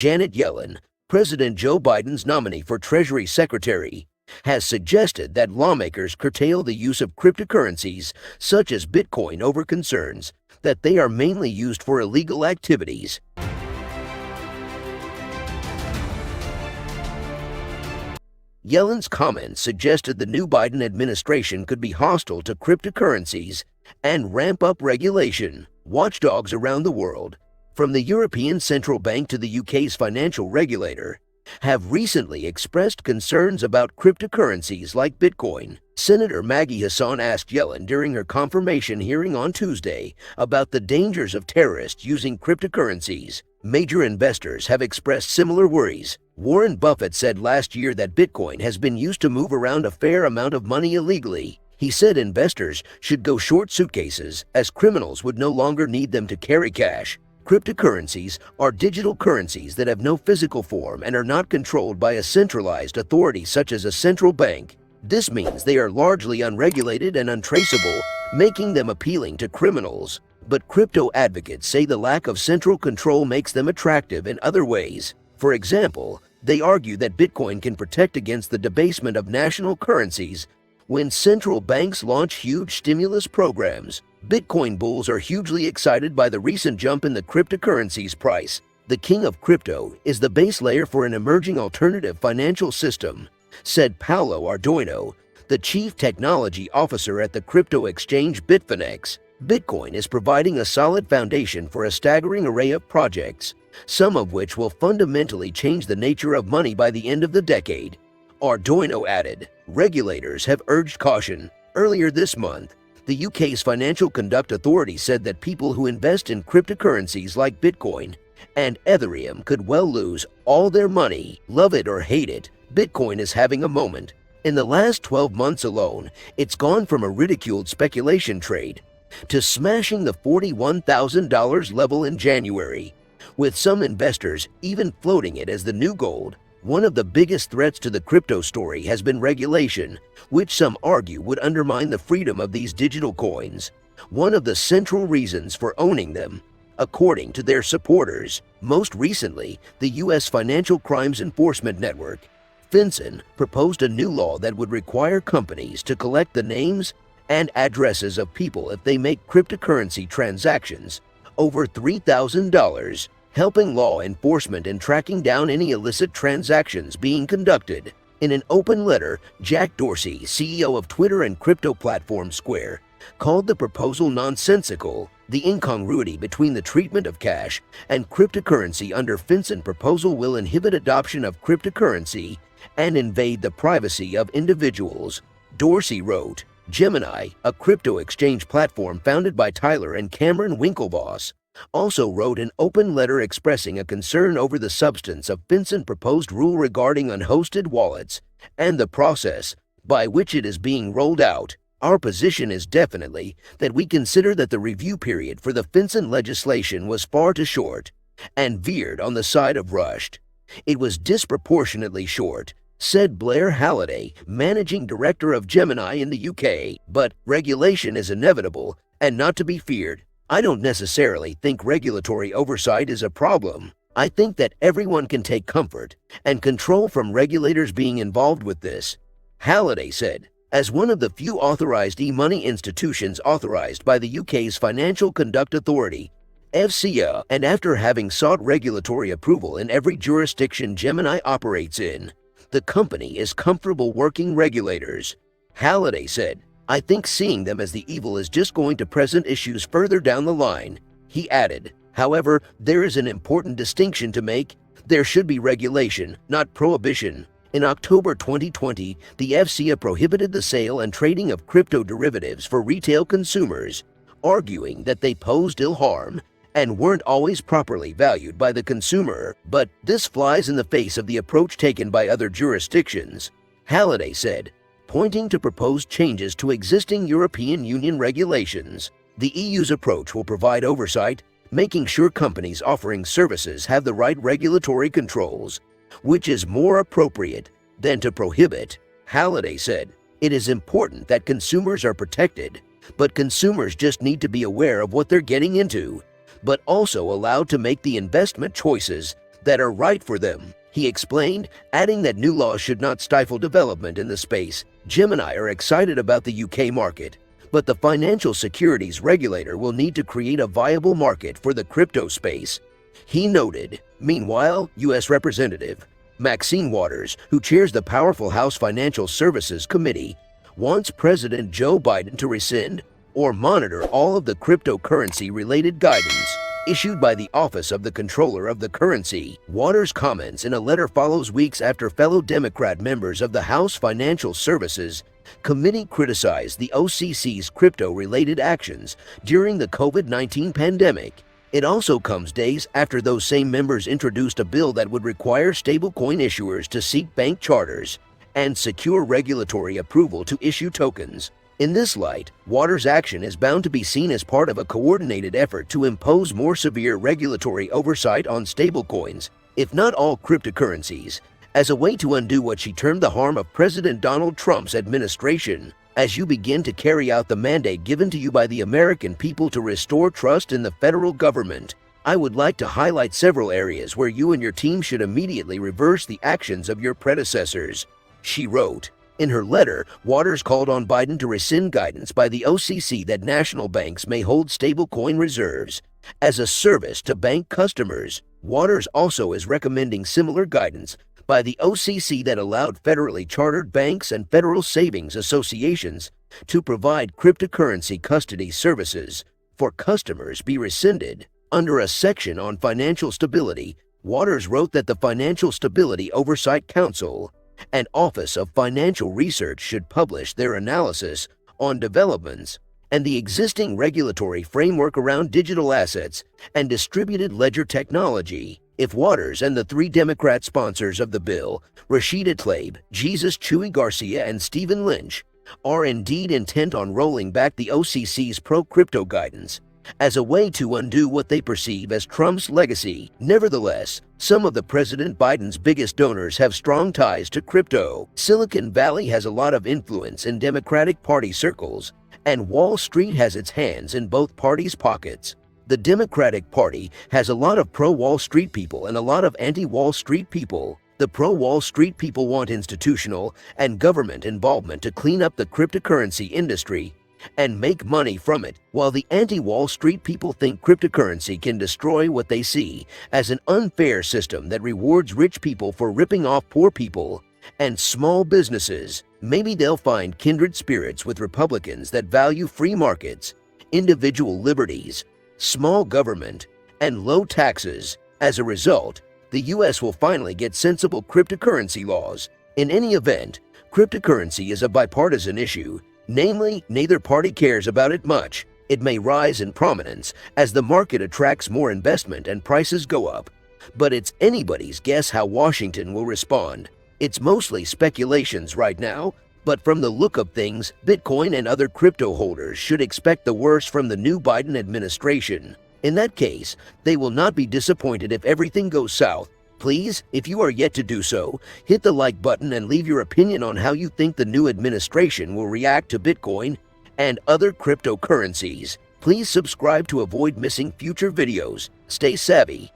Janet Yellen, President Joe Biden's nominee for Treasury Secretary, has suggested that lawmakers curtail the use of cryptocurrencies such as Bitcoin over concerns that they are mainly used for illegal activities. Yellen's comments suggested the new Biden administration could be hostile to cryptocurrencies and ramp up regulation. Watchdogs around the world, from the European Central Bank to the UK's financial regulator, have recently expressed concerns about cryptocurrencies like Bitcoin. Senator Maggie Hassan asked Yellen during her confirmation hearing on Tuesday about the dangers of terrorists using cryptocurrencies. Major investors have expressed similar worries. Warren Buffett said last year that Bitcoin has been used to move around a fair amount of money illegally. He said investors should go short suitcases, as criminals would no longer need them to carry cash. Cryptocurrencies are digital currencies that have no physical form and are not controlled by a centralized authority such as a central bank. This means they are largely unregulated and untraceable, making them appealing to criminals. But crypto advocates say the lack of central control makes them attractive in other ways. For example, they argue that Bitcoin can protect against the debasement of national currencies when central banks launch huge stimulus programs. Bitcoin bulls are hugely excited by the recent jump in the cryptocurrency's price. The king of crypto is the base layer for an emerging alternative financial system, said Paolo Ardoino, the chief technology officer at the crypto exchange Bitfinex. Bitcoin is providing a solid foundation for a staggering array of projects, some of which will fundamentally change the nature of money by the end of the decade. Ardoino added, regulators have urged caution. Earlier this month, the UK's Financial Conduct Authority said that people who invest in cryptocurrencies like Bitcoin and Ethereum could well lose all their money. Love it or hate it, Bitcoin is having a moment. In the last 12 months alone, it's gone from a ridiculed speculation trade to smashing the $41,000 level in January, with some investors even floating it as the new gold. One of the biggest threats to the crypto story has been regulation, which some argue would undermine the freedom of these digital coins, one of the central reasons for owning them, according to their supporters. Most recently, the U.S. Financial Crimes Enforcement Network, FinCEN, proposed a new law that would require companies to collect the names and addresses of people if they make cryptocurrency transactions over $3,000, helping law enforcement in tracking down any illicit transactions being conducted. In an open letter, Jack Dorsey, CEO of Twitter and crypto platform Square, called the proposal nonsensical. The incongruity between the treatment of cash and cryptocurrency under FinCEN proposal will inhibit adoption of cryptocurrency and invade the privacy of individuals, Dorsey wrote. Gemini, a crypto exchange platform founded by Tyler and Cameron Winklevoss, also wrote an open letter expressing a concern over the substance of FinCEN proposed rule regarding unhosted wallets and the process by which it is being rolled out. Our position is definitely that we consider that the review period for the FinCEN legislation was far too short and veered on the side of rushed. It was disproportionately short, said Blair Halliday, managing director of Gemini in the UK. But regulation is inevitable and not to be feared. I don't necessarily think regulatory oversight is a problem. I think that everyone can take comfort and control from regulators being involved with this, Halliday said. As one of the few authorized e-money institutions authorized by the UK's Financial Conduct Authority, FCA, and after having sought regulatory approval in every jurisdiction Gemini operates in, the company is comfortable working regulators, Halliday said. I think seeing them as the evil is just going to present issues further down the line, he added. However, there is an important distinction to make. There should be regulation, not prohibition. In October 2020, the FCA prohibited the sale and trading of crypto derivatives for retail consumers, arguing that they posed ill harm and weren't always properly valued by the consumer. But this flies in the face of the approach taken by other jurisdictions, Halliday said, pointing to proposed changes to existing European Union regulations. The EU's approach will provide oversight, making sure companies offering services have the right regulatory controls, which is more appropriate than to prohibit, Halliday said. It is important that consumers are protected, but consumers just need to be aware of what they're getting into, but also allowed to make the investment choices that are right for them. He explained, adding that new laws should not stifle development in the space. Gemini are excited about the UK market, but the financial securities regulator will need to create a viable market for the crypto space, he noted. Meanwhile, U.S. Representative Maxine Waters, who chairs the powerful House Financial Services Committee, wants President Joe Biden to rescind or monitor all of the cryptocurrency-related guidance issued by the Office of the Comptroller of the Currency. Waters' comments in a letter follows weeks after fellow Democrat members of the House Financial Services Committee criticized the OCC's crypto-related actions during the COVID-19 pandemic. It also comes days after those same members introduced a bill that would require stablecoin issuers to seek bank charters and secure regulatory approval to issue tokens. In this light, Waters' action is bound to be seen as part of a coordinated effort to impose more severe regulatory oversight on stablecoins, if not all cryptocurrencies, as a way to undo what she termed the harm of President Donald Trump's administration. As you begin to carry out the mandate given to you by the American people to restore trust in the federal government, I would like to highlight several areas where you and your team should immediately reverse the actions of your predecessors, she wrote. In her letter, Waters called on Biden to rescind guidance by the OCC that national banks may hold stablecoin reserves as a service to bank customers. Waters also is recommending similar guidance by the OCC that allowed federally chartered banks and federal savings associations to provide cryptocurrency custody services for customers be rescinded. Under a section on financial stability, Waters wrote that the Financial Stability Oversight Council and Office of Financial Research should publish their analysis on developments and the existing regulatory framework around digital assets and distributed ledger technology. If Waters and the three Democrat sponsors of the bill, Rashida Tlaib, Jesus Chuy Garcia, and Stephen Lynch, are indeed intent on rolling back the OCC's pro-crypto guidance as a way to undo what they perceive as Trump's legacy. Nevertheless, some of the President Biden's biggest donors have strong ties to crypto. Silicon Valley has a lot of influence in Democratic Party circles, and Wall Street has its hands in both parties' pockets. The Democratic Party has a lot of pro-Wall Street people and a lot of anti-Wall Street people. The pro-Wall Street people want institutional and government involvement to clean up the cryptocurrency industry and make money from it, while the anti-Wall Street people think cryptocurrency can destroy what they see as an unfair system that rewards rich people for ripping off poor people and small businesses. Maybe they'll find kindred spirits with Republicans that value free markets, individual liberties, small government, and low taxes. As a result, the U.S. will finally get sensible cryptocurrency laws. In any event, cryptocurrency is a bipartisan issue. Namely, neither party cares about it much. It may rise in prominence as the market attracts more investment and prices go up, but it's anybody's guess how Washington will respond. It's mostly speculations right now, but from the look of things, Bitcoin and other crypto holders should expect the worst from the new Biden administration. In that case, they will not be disappointed if everything goes south. Please, if you are yet to do so, hit the like button and leave your opinion on how you think the new administration will react to Bitcoin and other cryptocurrencies. Please subscribe to avoid missing future videos. Stay savvy.